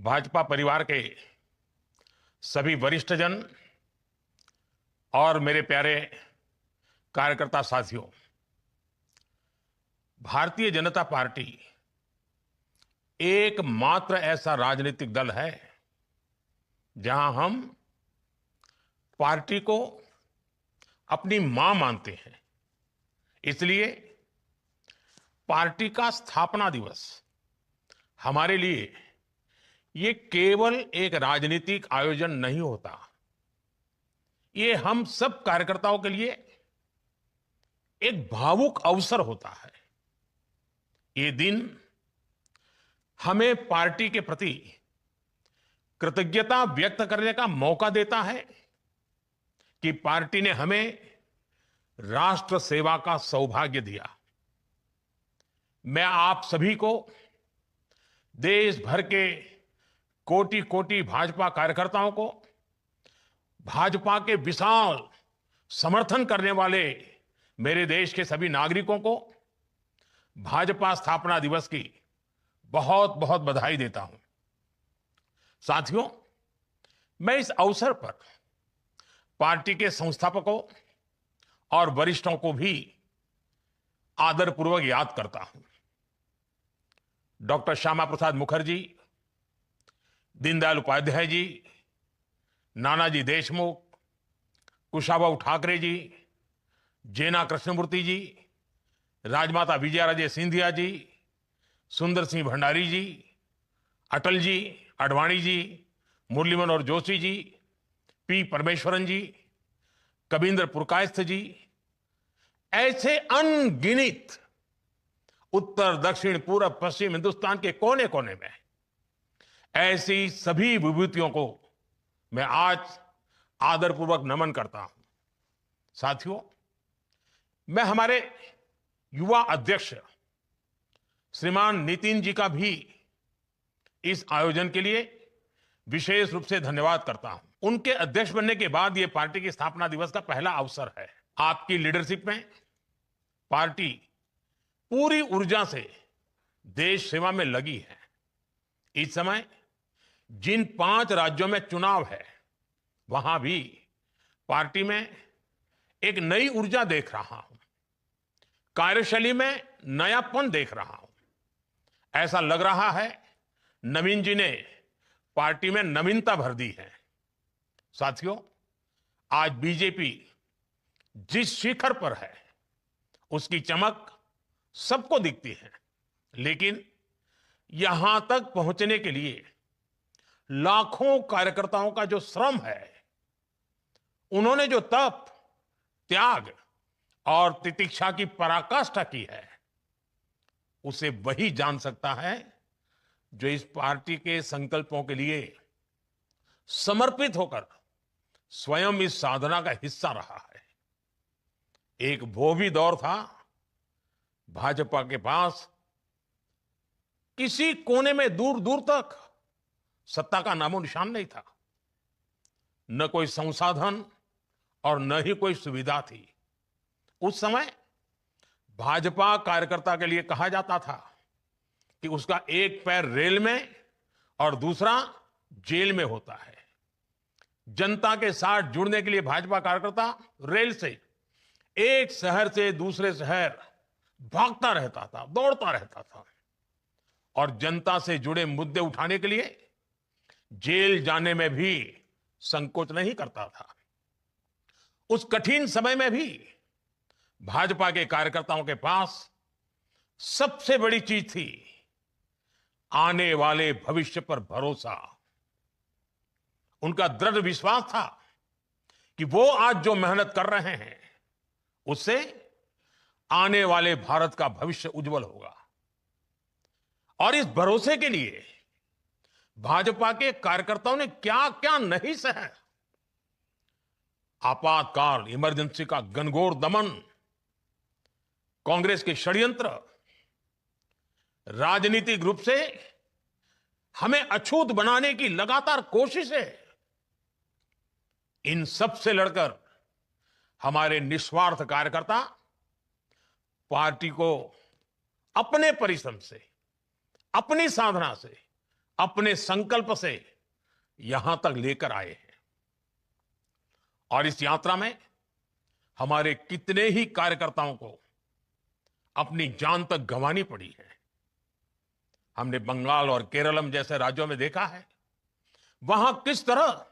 भाजपा परिवार के सभी वरिष्ठजन और मेरे प्यारे कार्यकर्ता साथियों, भारतीय जनता पार्टी एकमात्र ऐसा राजनीतिक दल है जहां हम पार्टी को अपनी मां मानते हैं। इसलिए पार्टी का स्थापना दिवस हमारे लिए ये केवल एक राजनीतिक आयोजन नहीं होता, ये हम सब कार्यकर्ताओं के लिए एक भावुक अवसर होता है। ये दिन हमें पार्टी के प्रति कृतज्ञता व्यक्त करने का मौका देता है कि पार्टी ने हमें राष्ट्र सेवा का सौभाग्य दिया। मैं आप सभी को, देश भर के कोटि कोटि भाजपा कार्यकर्ताओं को, भाजपा के विशाल समर्थन करने वाले मेरे देश के सभी नागरिकों को भाजपा स्थापना दिवस की बहुत बहुत बधाई देता हूं। साथियों, मैं इस अवसर पर पार्टी के संस्थापकों और वरिष्ठों को भी आदरपूर्वक याद करता हूं। डॉक्टर श्यामा प्रसाद मुखर्जी, दीनदयाल उपाध्याय जी, नानाजी देशमुख, कुशाभाऊ ठाकरे जी, जेना कृष्णमूर्ति जी, राजमाता विजयाराजे सिंधिया जी, सुंदर सिंह भंडारी जी, अटल जी, आडवाणी जी, मुरली मनोहर जोशी जी, पी परमेश्वरन जी, कबींद्र पुरकायस्थ जी, ऐसे अनगिनत उत्तर, दक्षिण, पूर्व, पश्चिम हिंदुस्तान के कोने कोने में ऐसी सभी विभूतियों को मैं आज आदरपूर्वक नमन करता हूं। साथियों, मैं हमारे युवा अध्यक्ष श्रीमान नितिन जी का भी इस आयोजन के लिए विशेष रूप से धन्यवाद करता हूं। उनके अध्यक्ष बनने के बाद यह पार्टी की स्थापना दिवस का पहला अवसर है। आपकी लीडरशिप में पार्टी पूरी ऊर्जा से देश सेवा में लगी है। इस समय जिन 5 राज्यों में चुनाव है, वहां भी पार्टी में एक नई ऊर्जा देख रहा हूं, कार्यशैली में नयापन देख रहा हूं। ऐसा लग रहा है नवीन जी ने पार्टी में नवीनता भर दी है। साथियों, आज बीजेपी जिस शिखर पर है उसकी चमक सबको दिखती है, लेकिन यहां तक पहुंचने के लिए लाखों कार्यकर्ताओं का जो श्रम है, उन्होंने जो तप, त्याग और तितिक्षा की पराकाष्ठा की है, उसे वही जान सकता है जो इस पार्टी के संकल्पों के लिए समर्पित होकर स्वयं इस साधना का हिस्सा रहा है। एक वो भी दौर था भाजपा के पास किसी कोने में दूर दूर तक सत्ता का नामो निशान नहीं था, न कोई संसाधन और न ही कोई सुविधा थी। उस समय भाजपा कार्यकर्ता के लिए कहा जाता था कि उसका एक पैर रेल में और दूसरा जेल में होता है। जनता के साथ जुड़ने के लिए भाजपा कार्यकर्ता रेल से एक शहर से दूसरे शहर भागता रहता था, दौड़ता रहता था, और जनता से जुड़े मुद्दे उठाने के लिए जेल जाने में भी संकोच नहीं करता था। उस कठिन समय में भी भाजपा के कार्यकर्ताओं के पास सबसे बड़ी चीज थी आने वाले भविष्य पर भरोसा। उनका दृढ़ विश्वास था कि वो आज जो मेहनत कर रहे हैं उससे आने वाले भारत का भविष्य उज्जवल होगा। और इस भरोसे के लिए भाजपा के कार्यकर्ताओं ने क्या क्या नहीं सहा। आपातकाल, इमरजेंसी का घनघोर दमन, कांग्रेस के षड्यंत्र, राजनीतिक रूप से हमें अछूत बनाने की लगातार कोशिशें, इन सब से लड़कर हमारे निस्वार्थ कार्यकर्ता पार्टी को अपने परिश्रम से, अपनी साधना से, अपने संकल्प से यहां तक लेकर आए हैं। और इस यात्रा में हमारे कितने ही कार्यकर्ताओं को अपनी जान तक गंवानी पड़ी है। हमने बंगाल और केरलम जैसे राज्यों में देखा है वहां किस तरह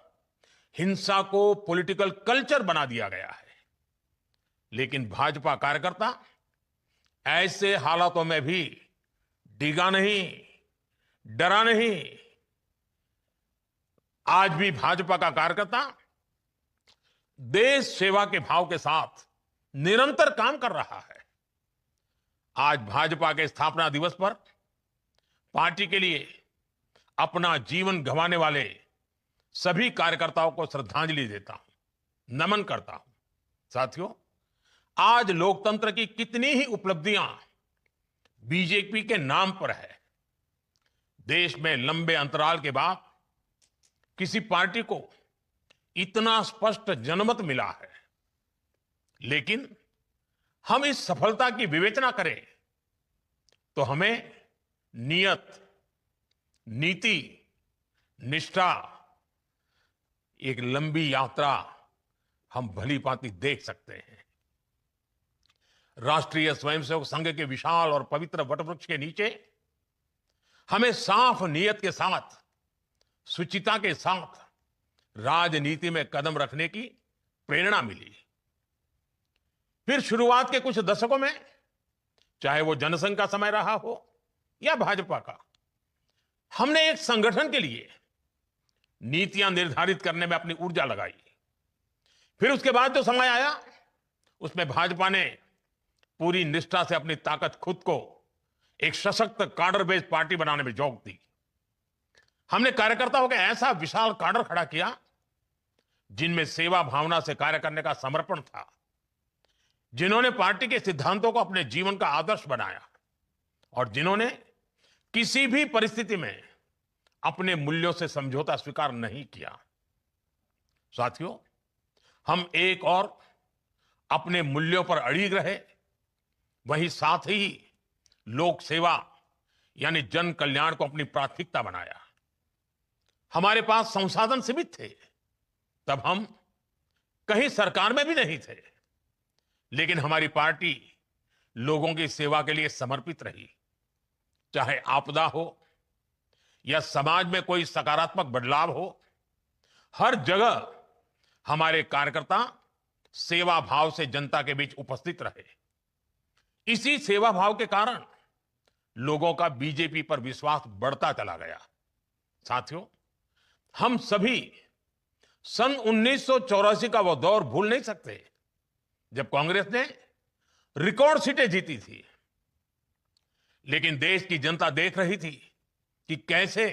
हिंसा को पॉलिटिकल कल्चर बना दिया गया है। लेकिन भाजपा कार्यकर्ता ऐसे हालातों में भी डिगा नहीं, डरा नहीं। आज भी भाजपा का कार्यकर्ता देश सेवा के भाव के साथ निरंतर काम कर रहा है। आज भाजपा के स्थापना दिवस पर पार्टी के लिए अपना जीवन गंवाने वाले सभी कार्यकर्ताओं को श्रद्धांजलि देता हूं, नमन करता हूं। साथियों, आज लोकतंत्र की कितनी ही उपलब्धियां बीजेपी के नाम पर है। देश में लंबे अंतराल के बाद किसी पार्टी को इतना स्पष्ट जनमत मिला है। लेकिन हम इस सफलता की विवेचना करें तो हमें नियत, नीति, निष्ठा, एक लंबी यात्रा हम भली भांति देख सकते हैं। राष्ट्रीय स्वयंसेवक संघ के विशाल और पवित्र वटवृक्ष के नीचे हमें साफ नियत के साथ, शुचिता के साथ राजनीति में कदम रखने की प्रेरणा मिली। फिर शुरुआत के कुछ दशकों में, चाहे वो जनसंघ का समय रहा हो या भाजपा का, हमने एक संगठन के लिए नीतियां निर्धारित करने में अपनी ऊर्जा लगाई। फिर उसके बाद जो समय आया उसमें भाजपा ने पूरी निष्ठा से अपनी ताकत, खुद को एक सशक्त काडर बेस्ड पार्टी बनाने में झोंक दी। हमने कार्यकर्ताओं का ऐसा विशाल काडर खड़ा किया जिनमें सेवा भावना से कार्य करने का समर्पण था, जिन्होंने पार्टी के सिद्धांतों को अपने जीवन का आदर्श बनाया और जिन्होंने किसी भी परिस्थिति में अपने मूल्यों से समझौता स्वीकार नहीं किया। साथियों, हम एक और अपने मूल्यों पर अड़िग रहे, वहीं साथ ही लोक सेवा यानी जन कल्याण को अपनी प्राथमिकता बनाया। हमारे पास संसाधन सीमित थे, तब हम कहीं सरकार में भी नहीं थे, लेकिन हमारी पार्टी लोगों की सेवा के लिए समर्पित रही। चाहे आपदा हो या समाज में कोई सकारात्मक बदलाव हो, हर जगह हमारे कार्यकर्ता सेवा भाव से जनता के बीच उपस्थित रहे। इसी सेवा भाव के कारण लोगों का बीजेपी पर विश्वास बढ़ता चला गया। साथियों, हम सभी सन 1984 का वो दौर भूल नहीं सकते जब कांग्रेस ने रिकॉर्ड सीटें जीती थी। लेकिन देश की जनता देख रही थी कि कैसे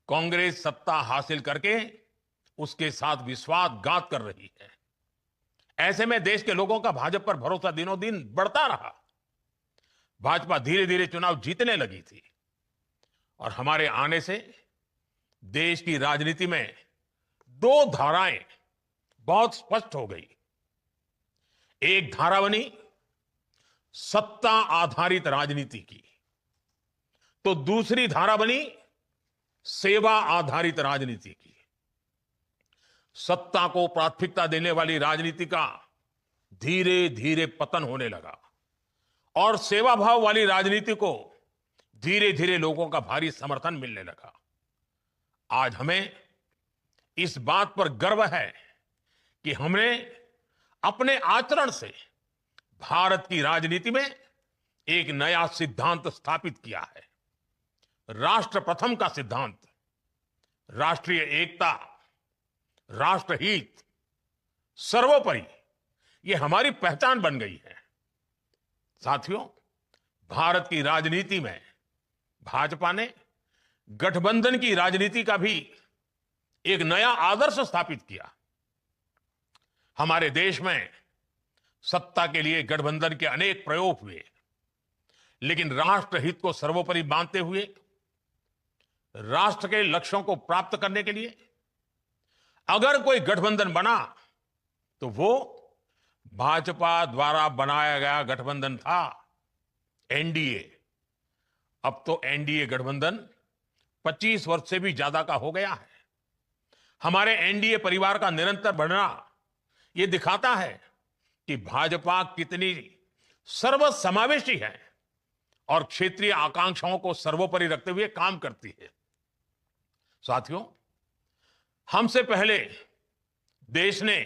कांग्रेस सत्ता हासिल करके उसके साथ विश्वासघात कर रही है। ऐसे में देश के लोगों का भाजपा पर भरोसा दिनों दिन बढ़ता रहा। भाजपा धीरे धीरे चुनाव जीतने लगी थी और हमारे आने से देश की राजनीति में दो धाराएं बहुत स्पष्ट हो गई। एक धारा बनी सत्ता आधारित राजनीति की, तो दूसरी धारा बनी सेवा आधारित राजनीति की। सत्ता को प्राथमिकता देने वाली राजनीति का धीरे धीरे पतन होने लगा और सेवा भाव वाली राजनीति को धीरे धीरे लोगों का भारी समर्थन मिलने लगा। आज हमें इस बात पर गर्व है कि हमने अपने आचरण से भारत की राजनीति में एक नया सिद्धांत स्थापित किया है। राष्ट्र प्रथम का सिद्धांत, राष्ट्रीय एकता, राष्ट्रहित, सर्वोपरि, ये हमारी पहचान बन गई है। साथियों, भारत की राजनीति में भाजपा ने गठबंधन की राजनीति का भी एक नया आदर्श स्थापित किया। हमारे देश में सत्ता के लिए गठबंधन के अनेक प्रयोग हुए, लेकिन राष्ट्रहित को सर्वोपरि मानते हुए राष्ट्र के लक्ष्यों को प्राप्त करने के लिए अगर कोई गठबंधन बना तो वो भाजपा द्वारा बनाया गया गठबंधन था, एनडीए। अब तो एनडीए गठबंधन 25 वर्ष से भी ज्यादा का हो गया है। हमारे एनडीए परिवार का निरंतर बढ़ना यह दिखाता है कि भाजपा कितनी सर्वसमावेशी है और क्षेत्रीय आकांक्षाओं को सर्वोपरि रखते हुए काम करती है। साथियों, हमसे पहले देश ने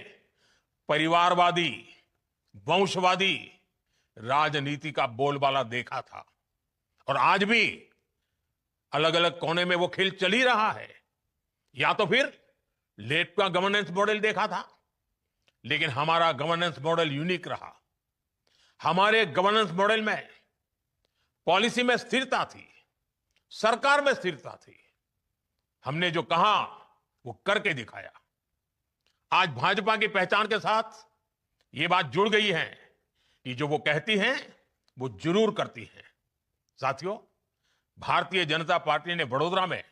परिवारवादी, वंशवादी राजनीति का बोलबाला देखा था और आज भी अलग अलग कोने में वो खेल चल ही रहा है। या तो फिर लेफ्ट का गवर्नेंस मॉडल देखा था, लेकिन हमारा गवर्नेंस मॉडल यूनिक रहा। हमारे गवर्नेंस मॉडल में पॉलिसी में स्थिरता थी, सरकार में स्थिरता थी। हमने जो कहा वो करके दिखाया। आज भाजपा की पहचान के साथ ये बात जुड़ गई है कि जो वो कहती हैं वो जरूर करती हैं। साथियों, भारतीय जनता पार्टी ने वडोदरा में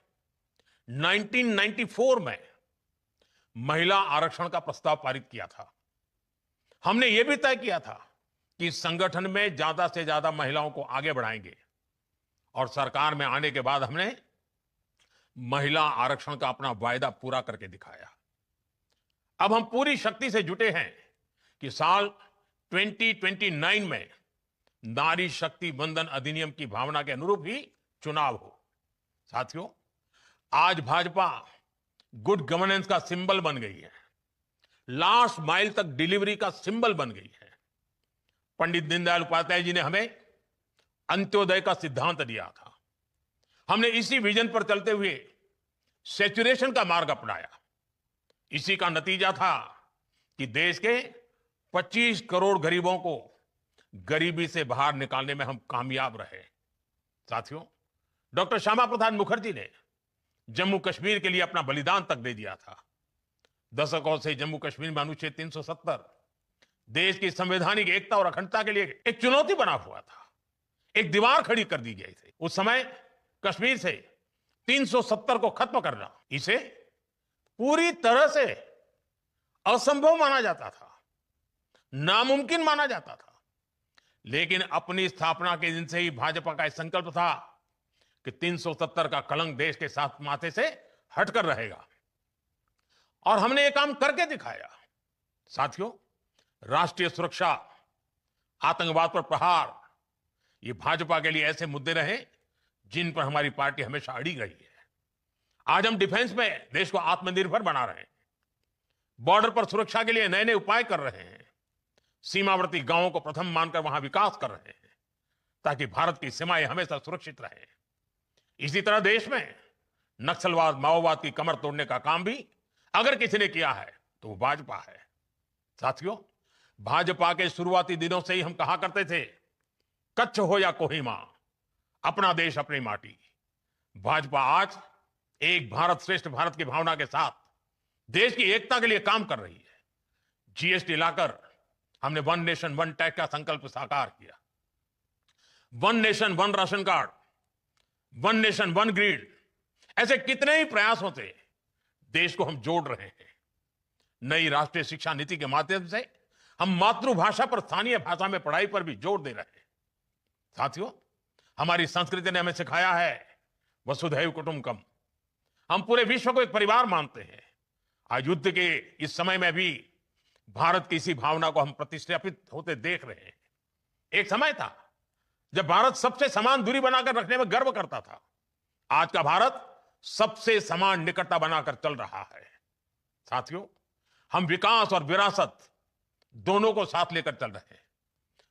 1994 में महिला आरक्षण का प्रस्ताव पारित किया था। हमने यह भी तय किया था कि संगठन में ज्यादा से ज्यादा महिलाओं को आगे बढ़ाएंगे और सरकार में आने के बाद हमने महिला आरक्षण का अपना वायदा पूरा करके दिखाया। अब हम पूरी शक्ति से जुटे हैं कि साल 2029 में नारी शक्ति वंदन अधिनियम की भावना के अनुरूप ही चुनाव हो। साथियों, आज भाजपा गुड गवर्नेंस का सिंबल बन गई है, लास्ट माइल तक डिलीवरी का सिंबल बन गई है। पंडित दीनदयाल उपाध्याय जी ने हमें अंत्योदय का सिद्धांत दिया था। हमने इसी विजन पर चलते हुए सैचुरेशन का मार्ग अपनाया। इसी का नतीजा था कि देश के 25 करोड़ गरीबों को गरीबी से बाहर निकालने में हम कामयाब रहे। साथियों, डॉक्टर श्यामा प्रसाद मुखर्जी ने जम्मू कश्मीर के लिए अपना बलिदान तक दे दिया था। दशकों से जम्मू कश्मीर में अनुच्छेद 370 देश की संवैधानिक एकता और अखंडता के लिए एक चुनौती बना हुआ था, एक दीवार खड़ी कर दी गई थी। उस समय कश्मीर से 370 को खत्म करना इसे पूरी तरह से असंभव माना जाता था, नामुमकिन माना जाता था। लेकिन अपनी स्थापना के दिन से ही भाजपा का संकल्प था कि 370 का कलंक देश के साथ माथे से हटकर रहेगा और हमने ये काम करके दिखाया। साथियों, राष्ट्रीय सुरक्षा, आतंकवाद पर प्रहार, ये भाजपा के लिए ऐसे मुद्दे रहे जिन पर हमारी पार्टी हमेशा अड़ी रही है। आज हम डिफेंस में देश को आत्मनिर्भर बना रहे हैं, बॉर्डर पर सुरक्षा के लिए नए नए उपाय कर रहे हैं, सीमावर्ती गांवों को प्रथम मानकर वहां विकास कर रहे हैं ताकि भारत की सीमाएं हमेशा सुरक्षित रहें। इसी तरह देश में नक्सलवाद, माओवाद की कमर तोड़ने का काम भी अगर किसी ने किया है तो वो भाजपा है। साथियों, भाजपा के शुरुआती दिनों से ही हम कहा करते थे, कच्छ हो या कोहिमा, अपना देश अपनी माटी। भाजपा आज एक भारत श्रेष्ठ भारत की भावना के साथ देश की एकता के लिए काम कर रही है। जीएसटी लाकर हमने वन नेशन वन टैक्स का संकल्प साकार किया। One nation one ration card, one nation one grid, ऐसे कितने ही प्रयासों से देश को हम जोड़ रहे हैं। नई राष्ट्रीय शिक्षा नीति के माध्यम से हम मातृभाषा पर स्थानीय भाषा में पढ़ाई पर भी जोर दे रहे हैं। साथियों, हमारी संस्कृति ने हमें सिखाया है वसुधैव कुटुंबकम। हम पूरे विश्व को एक परिवार मानते हैं। आज युद्ध के इस समय में भी भारत की इसी भावना को हम प्रतिष्ठापित होते देख रहे हैं। एक समय था जब भारत सबसे समान दूरी बनाकर रखने में गर्व करता था। आज का भारत सबसे समान निकटता बनाकर चल रहा है। साथियों, हम विकास और विरासत दोनों को साथ लेकर चल रहे हैं।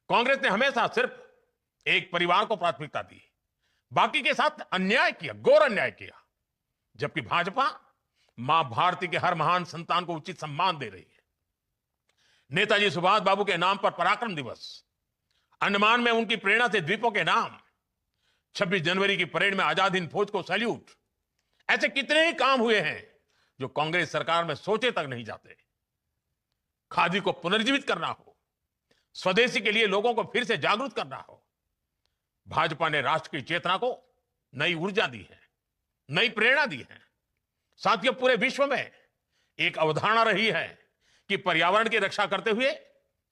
कांग्रेस ने हमेशा सिर्फ एक परिवार को प्राथमिकता दी, बाकी के साथ अन्याय किया, घोर अन्याय किया। जबकि भाजपा मां भारती के हर महान संतान को उचित सम्मान दे रही है। नेताजी सुभाष बाबू के नाम पर पराक्रम दिवस, अंडमान में उनकी प्रेरणा से द्वीपों के नाम, 26 जनवरी की परेड में आजाद हिंद फौज को सैल्यूट, ऐसे कितने ही काम हुए हैं जो कांग्रेस सरकार में सोचे तक नहीं जाते। खादी को पुनर्जीवित करना हो, स्वदेशी के लिए लोगों को फिर से जागरूक करना हो, भाजपा ने राष्ट्र की चेतना को नई ऊर्जा दी है, नई प्रेरणा दी है। साथियों, पूरे विश्व में एक अवधारणा रही है कि पर्यावरण की रक्षा करते हुए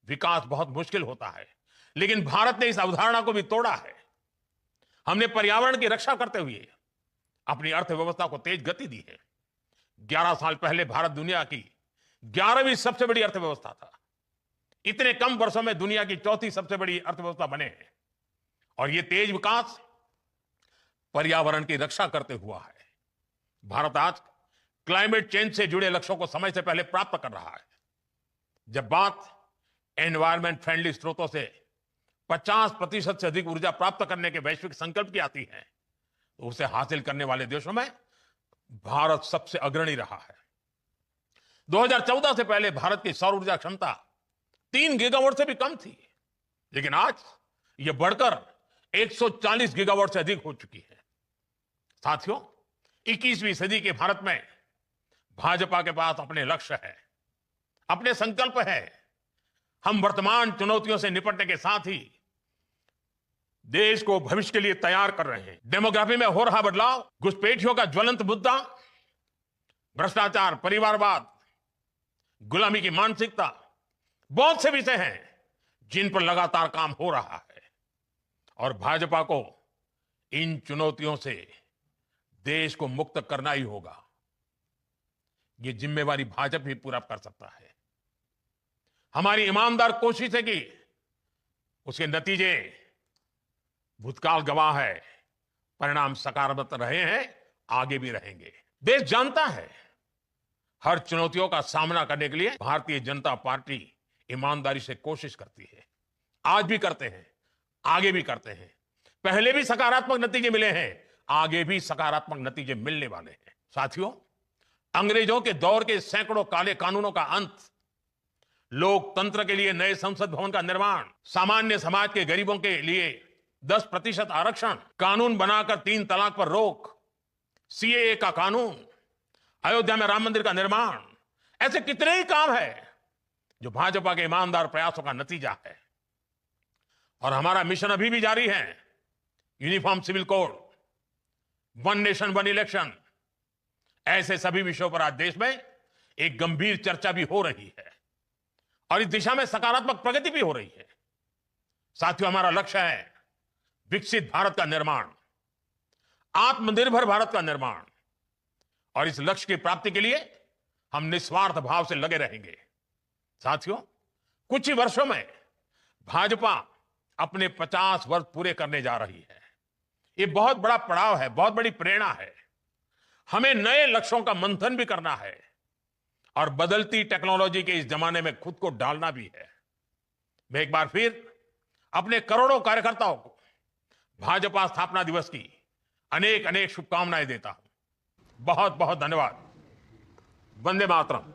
विकास बहुत मुश्किल होता है, लेकिन भारत ने इस अवधारणा को भी तोड़ा है। हमने पर्यावरण की रक्षा करते हुए अपनी अर्थव्यवस्था को तेज गति दी है। 11 साल पहले भारत दुनिया की 11वीं सबसे बड़ी अर्थव्यवस्था था। इतने कम वर्षों में दुनिया की चौथी सबसे बड़ी अर्थव्यवस्था बने हैं। और यह तेज विकास पर्यावरण की रक्षा करते हुआ है। भारत आज क्लाइमेट चेंज से जुड़े लक्ष्यों को समय से पहले प्राप्त कर रहा है। जब बात एनवायरमेंट फ्रेंडली स्रोतों से 50% से अधिक ऊर्जा प्राप्त करने के वैश्विक संकल्प की आती है, तो उसे हासिल करने वाले देशों में भारत सबसे अग्रणी रहा है। 2014 से पहले भारत की सौर ऊर्जा क्षमता 3 गीगावाट से भी कम थी, लेकिन आज यह बढ़कर 140 गीगावाट से अधिक हो चुकी है। साथियों, 21वीं सदी के भारत में भाजपा के पास अपने लक्ष्य है, अपने संकल्प है। हम वर्तमान चुनौतियों से निपटने के साथ ही देश को भविष्य के लिए तैयार कर रहे हैं। डेमोग्राफी में हो रहा बदलाव, घुसपैठियों का ज्वलंत मुद्दा, भ्रष्टाचार, परिवारवाद, गुलामी की मानसिकता, बहुत से विषय हैं जिन पर लगातार काम हो रहा है। और भाजपा को इन चुनौतियों से देश को मुक्त करना ही होगा। ये जिम्मेवारी भाजपा ही पूरा कर सकता है। हमारी ईमानदार कोशिश है कि उसके नतीजे भूतकाल गवाह है, परिणाम सकारात्मक रहे हैं, आगे भी रहेंगे। देश जानता है हर चुनौतियों का सामना करने के लिए भारतीय जनता पार्टी ईमानदारी से कोशिश करती है। आज भी करते हैं, आगे भी करते हैं। पहले भी सकारात्मक नतीजे मिले हैं, आगे भी सकारात्मक नतीजे मिलने वाले हैं। साथियों, अंग्रेजों के दौर के सैकड़ों काले कानूनों का अंत, लोकतंत्र के लिए नए संसद भवन का निर्माण, सामान्य समाज के गरीबों के लिए 10% आरक्षण, कानून बनाकर 3 तलाक पर रोक, सीएए का कानून, अयोध्या में राम मंदिर का निर्माण, ऐसे कितने ही काम है जो भाजपा के ईमानदार प्रयासों का नतीजा है। और हमारा मिशन अभी भी जारी है। Uniform civil code, one nation one election, ऐसे सभी विषयों पर आज देश में एक गंभीर चर्चा भी हो रही है और इस दिशा में सकारात्मक प्रगति भी हो रही है। साथियों, हमारा लक्ष्य है विकसित भारत का निर्माण, आत्मनिर्भर भारत का निर्माण। और इस लक्ष्य की प्राप्ति के लिए हम निस्वार्थ भाव से लगे रहेंगे। साथियों, कुछ ही वर्षों में भाजपा अपने 50 वर्ष पूरे करने जा रही है। ये बहुत बड़ा पड़ाव है, बहुत बड़ी प्रेरणा है। हमें नए लक्ष्यों का मंथन भी करना है और बदलती टेक्नोलॉजी के इस जमाने में खुद को डालना भी है। मैं एक बार फिर अपने करोड़ों कार्यकर्ताओं को भाजपा स्थापना दिवस की अनेक अनेक शुभकामनाएं देता हूं। बहुत बहुत धन्यवाद। वंदे मातरम।